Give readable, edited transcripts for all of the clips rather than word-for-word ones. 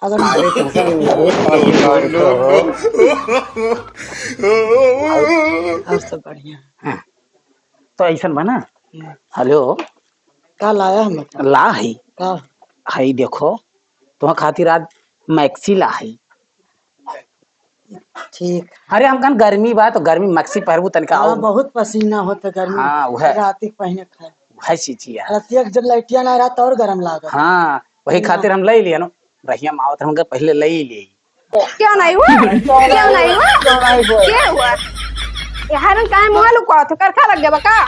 अगर अरे तुमसे और सब बढ़िया। हाँ, तो ऐसा बना। हम्म, हेलो, का लाया हम बता ला है का। हई देखो, तुम्हारे खातिर आज मैक्सी ला है। ठीक। अरे हम कन गर्मी बा तो गर्मी मैक्सी पहरबू तनिका हाँ, और। बहुत पसीना होता गर्मी। हाँ वह रात पहने खाए वह चीज है। रतिया के जब लाइटिया ना रहा तो और गर्म लागत। हाँ वही ना खातिर हम ले लिया नो। रहिया मावत हमके पहले ले ही लिए। क्यों नहीं हुआ? क्यों नहीं हुआ? क्या हुआ? ये हरन काहे मुंह लुका तो करखा लग गया का?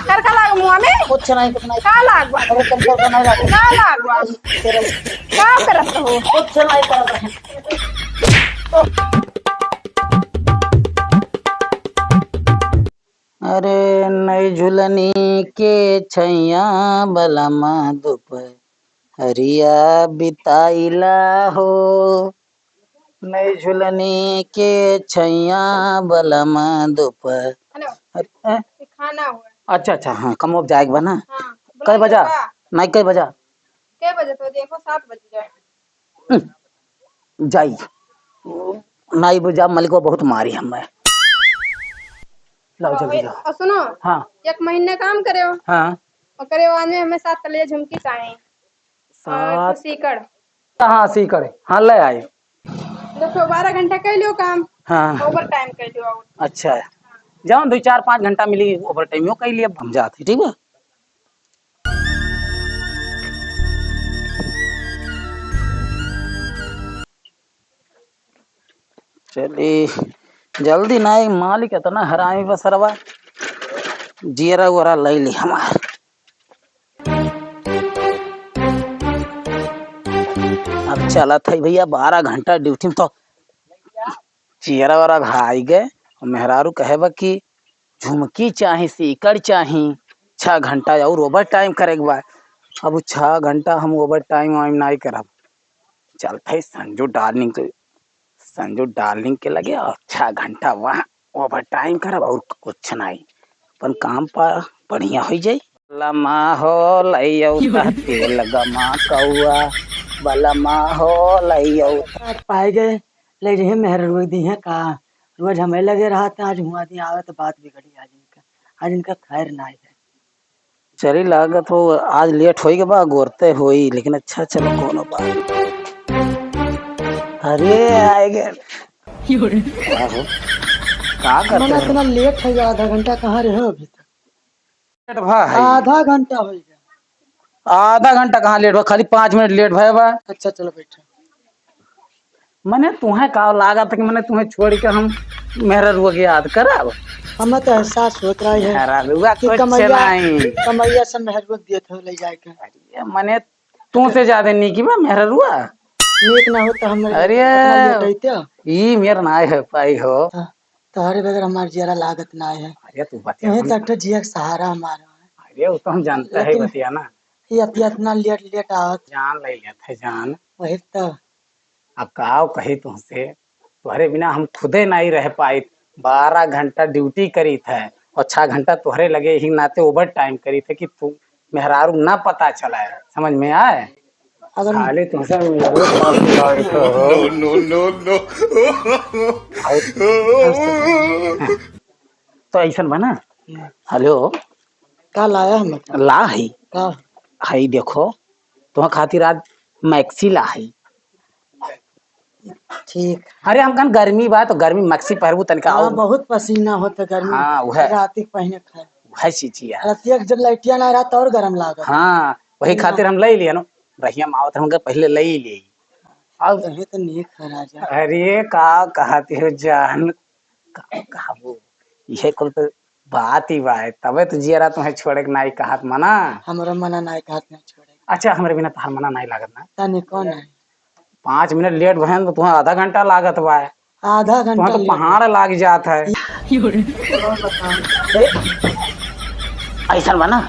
करखा लाग मुंह में? कुछ नहीं कुछ नहीं। का लाग बा? अरे कंसर को नहीं लगा। का लाग बा? का करत हो? कुछ नहीं कर रहे। अरे नई झुलनी के छैया बलमा दुपहरिया बिताइला हो। नई झुलनी के छैया बलमा दोपहर। हेलो, अरे, ये खाना हुआ। अच्छा अच्छा हाँ कम अब जाएगा बना। हां, कई बुलाई बजा? का? नहीं कई बजा? के बजे तो देखो 7 बज गए। जाई नहीं बजा मलिको बहुत मारी हमें। लाओ जल्दी जाओ। और सुनो, हाँ एक महीने काम करे हो हाँ और करे बाद में हमें 7 तले झुमकी चाहिए और कुछ 7। सीकड़। हाँ सी करे हाँ ले आए। देखो 12 घंटा कर लियो काम, हाँ ओवर टाइम कर लियो और। अच्छा है। जाओ 2 4 5 घंटा मिली ओवर टाइम यो कही लिया हम जाते ठीक है। चलिए जल्दी नहीं मालिक इतना हरामी बसरवा जीरा वरा ले ली हमार। अब चला था भैया 12 घंटा ड्यूटी में तो चेहरा वारा घाई गए और मेहरारू कहे बा कि झुमकी चाही सीकड़ चाही 6 घंटा और ओवर टाइम करेगा बा। अब 6 घंटा हम ओवर टाइम वाइम नहीं करब। चलते संजू डार्लिंग के लगे और 6 घंटा वहाँ ओवर टाइम करब और कुछ नहीं अपन काम पर बढ़िया हो जाई। लमा हो लइयौ तेल गमा कौआ बलमा हो लइयौ। आज पाए गए ले रहे मेहर रोई दी है का। रोज हमें लगे रहा था आज हुआ दी आवे तो बात बिगड़ी आज इनका खैर ना है। चली लागत हो आज लेट हो बा गोरते होई लेकिन अच्छा चलो कोनो बात। अरे आएगे आहो का करते मैंने हो इतना लेट है आधा घंटा कहाँ रहे हो अभी तक। भाई? आधा घंटा हो गया। आधा घंटा कहाँ लेट हुआ खाली 5 मिनट लेट भय बा। अच्छा चलो बैठो। मैंने तुम्हें का लागत कि मैंने तुम्हें छोड़ के हम मेहरा रुआ के याद करब। हमें तो एहसास होत रहा है मेहरा रुआ कि कुछ कमैया नहीं। कमैया से मेहर रोक दिए थे ले जाके। अरे मैंने तुमसे ज्यादा निकी बा मेहरा रुआ। नीक ना हो तो हम अरे अपना लेट आते ई मेरा ना है पाई हो। तुम्हारे बगैर हमारे जिया लागत ना है। अरे तू बतिया वही तक तो जिया का सहारा हमारा है। अरे वो तो हम जानता है लेकिन बतिया ना। ये इतना लेट लेट आवत जान ले लेते जान। वही तो। अब का कही तुमसे तुम्हारे बिना हम खुदे नहीं रह पाई। 12 घंटा ड्यूटी करी थे और 6 घंटा तुम्हारे लगे ही नाते ओवर टाइम करी थे कि तुम मेहरारू ना पता चला है समझ में आए। अगर खाली तुमसे नो नो नो तो ऐसा बना। हेलो, का लाया हम बता ला है का। हई देखो, तुम्हारे खातिर आज मैक्सी ला है। ठीक। अरे हम कन गर्मी बा तो गर्मी मैक्सी पहरबू तनिका हाँ, और। बहुत पसीना होता गर्मी। हाँ वह रात पहने खाए वह चीज है। रतिया के जब लाइटिया ना रहा तो और गर्म लागत। हाँ वही खातिर हम ले लिया नो। रहिया मावत हमके पहले ले ही लिए। अब ये तो नेक है राजा। अरे का कहती हो जान कहबो ये कुल तो बात ही बा है तबे तो जियरा तुम्हें छोड़े के नहीं कहत मना। हमारा मना ना कहत ना छोड़े। अच्छा हमारे बिना तार मना नहीं लागत ना। तने कौन है 5 मिनट लेट भयन तो तुम्हें आधा घंटा लागत बा। आधा तुम्हें घंटा तो पहाड़ लाग जात है। ऐसा बना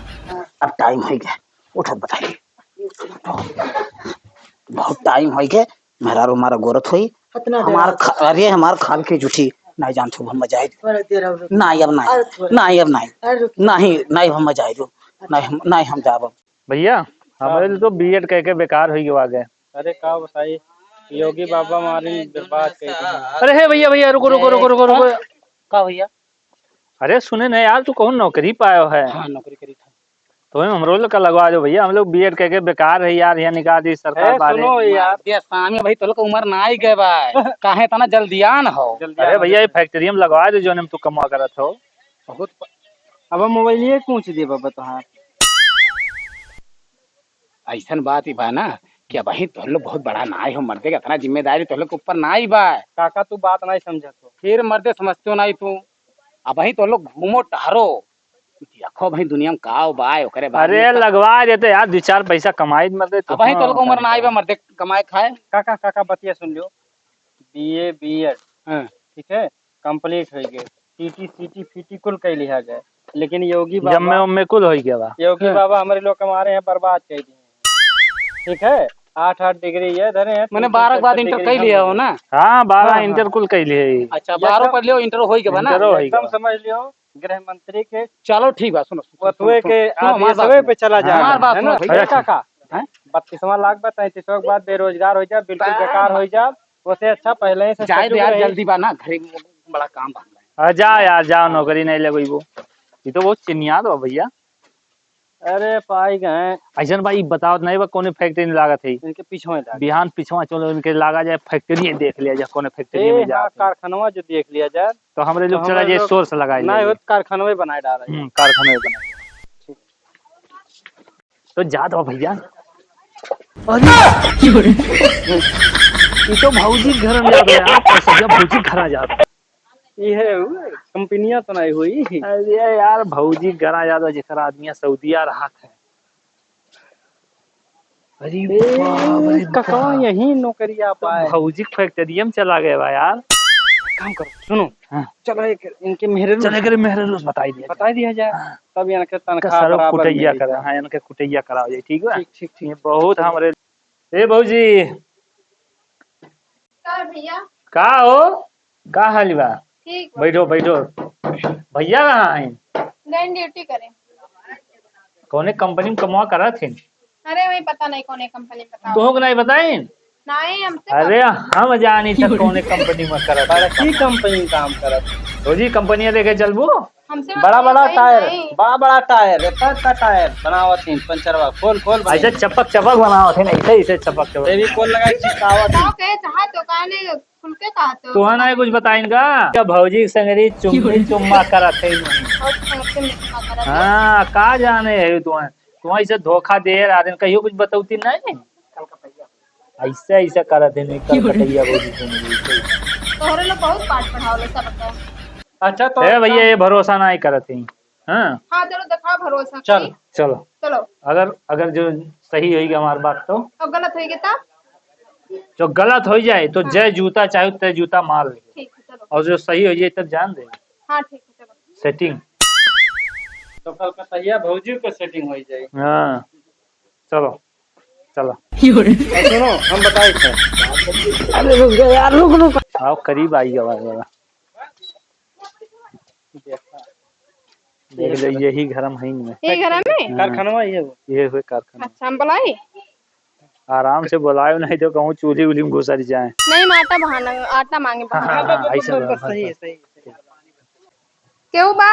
अब टाइम हो गया उठो बताइए। बहुत टाइम हो गया मेहरा हमारा गोरत हुई हमारा अरे हमार खाल की जुठी नहीं जान छू हम जाए नहीं अब नहीं अब नहीं नहीं हम जाए नहीं नहीं हम जाब। भैया हमारे तो बीएड कह के बेकार हुई आगे। अरे का बताई, योगी बाबा हमारी बात कही थी। अरे हे भैया भैया रुको रुको रुको रुको रुको। का भैया? अरे सुने ना यार, तू कौन नौकरी पायो है? हाँ नौकरी करी था। तो हम रोल का लगवा दो भैया, हम लोग बीएड करके बेकार है यार, यहाँ निकाल दी सरकार बारे। सुनो यार, स्वामी भाई तो लोग उम्र ना आई गए भाई काहे तना जल्दियान हो। अरे भैया ये फैक्ट्री में लगवा दो जो तू कमा करत हो। बहुत अब मोबाइल ये पूछ दिए बाबा तुहार। ऐसा बात ही बा ना कि अब ही तो लोग बहुत बड़ा ना हो, मर्दे का इतना जिम्मेदारी तो लोग के ऊपर ना ही बा। काका तू बात नहीं समझा तो फिर मर्दे समझते हो नहीं तू। अब ही तो लोग घूमो टहरो, देखो भाई दुनिया में का बाय ओकरे बाद अरे लगवा देते यार, 2-4 पैसा कमाई मर्दे तो। अब ही तो लोग उम्र ना आई बा मर्दे कमाए खाए। काका बतिया सुन लो, बीए बीएड हाँ। ठीक है कंप्लीट हो गए, टीटी सीटी फीटी कुल कह लिया गए, लेकिन योगी जब बाबा में कुल हो गया बा। योगी बाबा हमारे लोग हमारे यहाँ बर्बाद कर दिए। ठीक है 8 डिग्री ये धरे हैं, मैंने 12 के बाद इंटर कर लिया हो ना। हाँ 12 इंटर कुल कर लिए। अच्छा 12 पढ़ लियो इंटर हो गया बा ना। एकदम समझ लियो गृह मंत्री के चलो ठीक बा, सुनो वतुए के आदेश पे चला जा हमार बात है ना सुनो भैया काका। 32वां लाख बा, 33वां के बाद बेरोजगार हो जा, बिल्कुल बेकार हो जा, उससे अच्छा पहले ही से जाए सजग यार रही। जल्दी बा ना, घरे में बड़ा काम बा। जा यार जाओ, नौकरी नहीं लगी वो। ये तो बहुत चिनिया दो भैया। अरे पाई गए ऐसा भाई बताओ नहीं बा कौन फैक्ट्री में लागत है? इनके पीछे बिहान पिछवा चलो इनके लागा जाए फैक्ट्री देख लिया जाए कौन फैक्ट्री में जा। कारखाना जो देख लिया जाए तो हमारे लोग चला जाए सोर्स लगाए नहीं हो कारखाना में बनाए डाल रहे कारखाने में बनाए तो जा दो भैया। ये तो भौजी घर में जाते हैं आप, सब भौजी घर आ जाते। ये कंपनियां तो नहीं हुई। अरे यार भौजी घर आ जाता जिसर आदमी सऊदीया रहा है। अरे काका यही नौकरियां पाए, भौजी फैक्ट्री में चला गया बा यार। काम करो सुनो। हाँ। चलो एक इनके मेहर चले करे मेहरलूस बता दिया जाए, तब इनके तनख्वाह सर बराबर कुटैया मिली। करा। हाँ इनके कुटैया कराओ जाए ठीक है। ठीक ये बहुत हमारे। ए भौजी भैया का हो, का हाल बा? ठीक बैठो बैठो। भैया कहाँ है? गए ड्यूटी करें। कौने कंपनी में कमा करा थे? अरे वही पता नहीं कौन कंपनी बताओ। तो नहीं बताई? नहीं हमसे अरे हम जानी था कौने कंपनी में करा था। की कंपनी काम करत तो जी कंपनी देखे चलबू। हमसे बड़ा बड़ा बताइए टायर, नहीं। बड़ा टायर, इतना टायर बनावत है पंचरवा खोल ऐसे चपक बनाओ थे ना, ऐसे चपक देवी खोल लगा चिपकावत है। बताओ कहे चाहा तो कहने खुल के कहा तो तुहा नहीं कुछ बताएंगा क्या? भौजी संगरी चुम्मा करा थे। और संगठन में क्या करा था? हाँ का जाने है तुम ऐसे धोखा दे रहा दिन कहियो कुछ बताती नहीं। ऐसे ऐसे करा थे नहीं कल कटैया भौजी संगरी। तोहरे लोग बहुत पाठ पढ़ाओ लो सब बताओ। अच्छा तो ए भैया ये भरोसा नहीं करते। हाँ हाँ चलो दिखाओ भरोसा। चल। कोई। चलो चलो अगर जो सही होगी हमारी बात तो। और गलत होगी तब जो गलत हो जाए तो जय जूता चाहे तय जूता मार ले, ठीक है चलो। और जो सही हो जाए तब जान दे हाँ ठीक है चलो। सेटिंग। तो कल का तैया भौजी को सेटिंग हो जाए। हाँ चलो चलो। सुनो हम बताए थे। अरे रुक जा यार, रुक। आओ करीब आई आवाज वाला। देख लो यही घर में है में। ये घर में कारखाना ही है वो। ये हुए कारखाना। अच्छा हम बुलाई आराम से बुलायो नहीं तो कहूँ चूल्ही उली में घुसर जाए। नहीं माटा बहाना आटा मांगे हाँ बहाना। हाँ ऐसा सही है सही। क्यों बा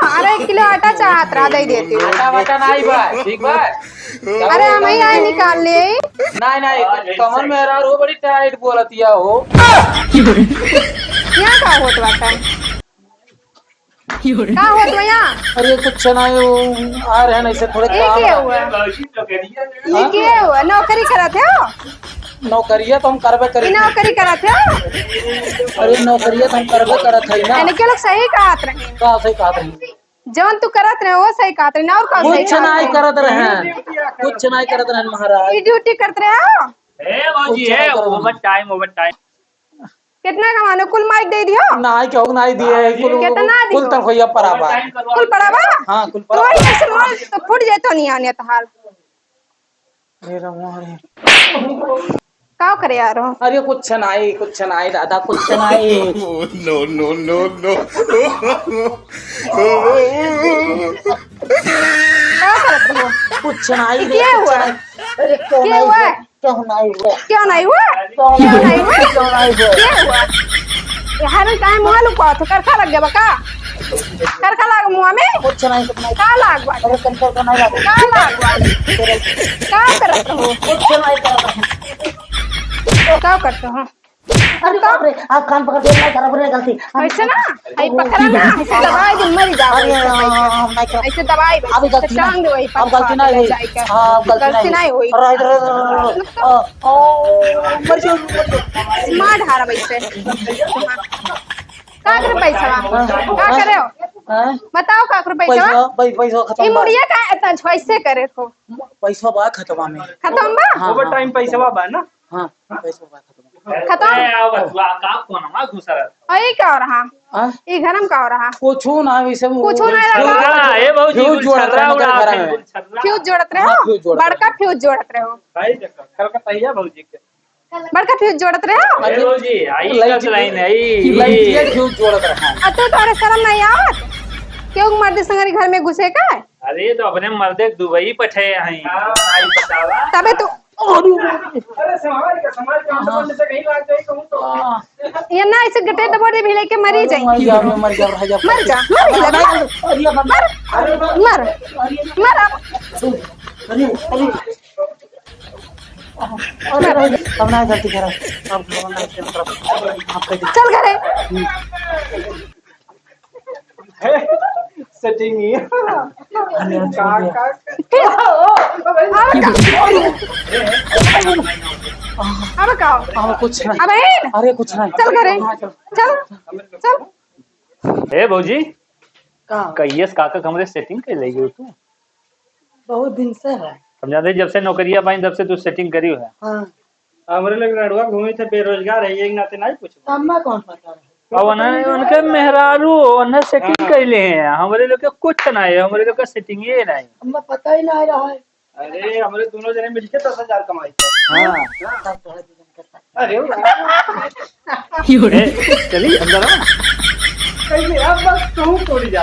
अरे 1 किलो आटा चाहत रहा दे देती हूँ। आटा नहीं बा ठीक बा। अरे हम ही आए निकाल लिए। नहीं कमर में हरा रो बड़ी टाइट बोलतिया हो। यहाँ का होत बाटा का होत बा यहाँ? अरे कुछ नहीं आ रहे हैं ऐसे थोड़े ये काम क्या हुआ? ये क्या हुआ? नौकरी करत हो? नौकरिया तो हम करबे ये करे। नौकरी करत हो? अरे नौकरिया तो हम करबे करत है ना। यानी के लोग सही कहत रहे। का सही कहत रही? जवन तू करत रहे वो सही कहत रहे ना, और कौन सही कुछ कहत नहीं रहे? करत रहे, कुछ नहीं करत रहे महाराज। ये ड्यूटी करते रहे हो? ए भौजी ए ओवर टाइम। कितना कमाने कुल माइक दे दियो? नहीं क्यों नहीं दिए कितना दियो? कुल तक होइया पराबा। कुल पड़ाबा? हाँ कुल तो पराबा। वही ऐसे माल तो फूट जाए तो नहीं आने तहार। का करे यार हो? अरे कुछ नहीं दादा कुछ नहीं। का करत हो? कुछ नहीं क्या हुआ? अरे क्या हुआ? क्यों नहीं हुआ? क्यों नहीं हुआ? क्यों नहीं हुआ? क्यों नहीं हुआ? क्या हुआ? यार काहे मुंह लुका तो करखा लग गया बका? करखा लग मुंह में? कुछ नहीं कुछ नहीं। का लाग बा? अरे कंट्रोल का नहीं लगा। का लाग बा? का करत हो? कुछ नहीं कर रहा। का करते हो? अरे बाप रे, आप कान पकड़ के नहीं कर रहे गलती। ऐसे ना आई पकड़ा ना ऐसे दबाई दिन मर जाओ अरे हम नहीं कर। ऐसे दबाई अभी गलती टांग दे वही अब गलती नहीं हुई। हाँ गलती नहीं हुई अरे इधर ओ मर जाओ। स्मार्ट हारा वैसे का कर पैसा का करे हो हैं? बताओ का कर पैसा पैसा ई खत्म बा। मुड़िया का इतना छोइसे करे हो पैसा बा खत्म में। खत्म बा हाँ, ओवर टाइम पैसा बा ना। हाँ पैसा बा खत्म। खत्म आओ बस वा का कोन मा घुसरा आई का हो रहा हाँ ई घरम का हो रहा कुछ ना वैसे कुछ नहीं रहा छर्रा ए भौजी फ्यूज जोड़ा छर्रा था उड़ा घर में। छर्रा फ्यूज जोड़त रहे हाँ, हो फ्यूज जोड़त बड़का फ्यूज जोड़त रहे हो भाई देखो कल का तैयार भौजी के बड़का फ्यूज जोड़त रहे हो ए भौजी आई लाइट लाइन है लाइट फ्यूज जोड़ा था। आ तो थोड़े शर्म नहीं आवत क्यों मर्द संगरी घर में घुसे का अरे तो अपने मर्दे दुबई पठे हैं आई बतावा तबे तू अरे समाज के हम बोलने से कहीं लाग जाए कहूं तो ये ना ऐसे गटे दबोरे भी लेके मरी जाए मर जा रह जा। मर जा मर मर अब अब ना गलती करा। अब चल घरे सेटिंग ही का अब कहो अब कुछ नहीं। अब अरे कुछ नहीं। चल घरे चल चल ए भौजी का कहिए काका कमरे सेटिंग कर ले तू बहुत दिन से है। हम जानते जब से नौकरिया पाई तब से तू सेटिंग करी है हाँ हमरे लोग लड़वा घूमे थे बेरोजगार है एक नाते नहीं पूछ हमें कौन पता है। अब उनके मेहरारू उन्हें सेटिंग कर ले हैं हमारे लोग के कुछ ना है हमारे लोग का सेटिंग ये नहीं हमें पता ही नहीं रहा है। अरे हमरे दोनों जने मिलके 10,000 कमाई थे हाँ अरे चलिए अंदर आओ कहीं अब बस तू तोड़ी जा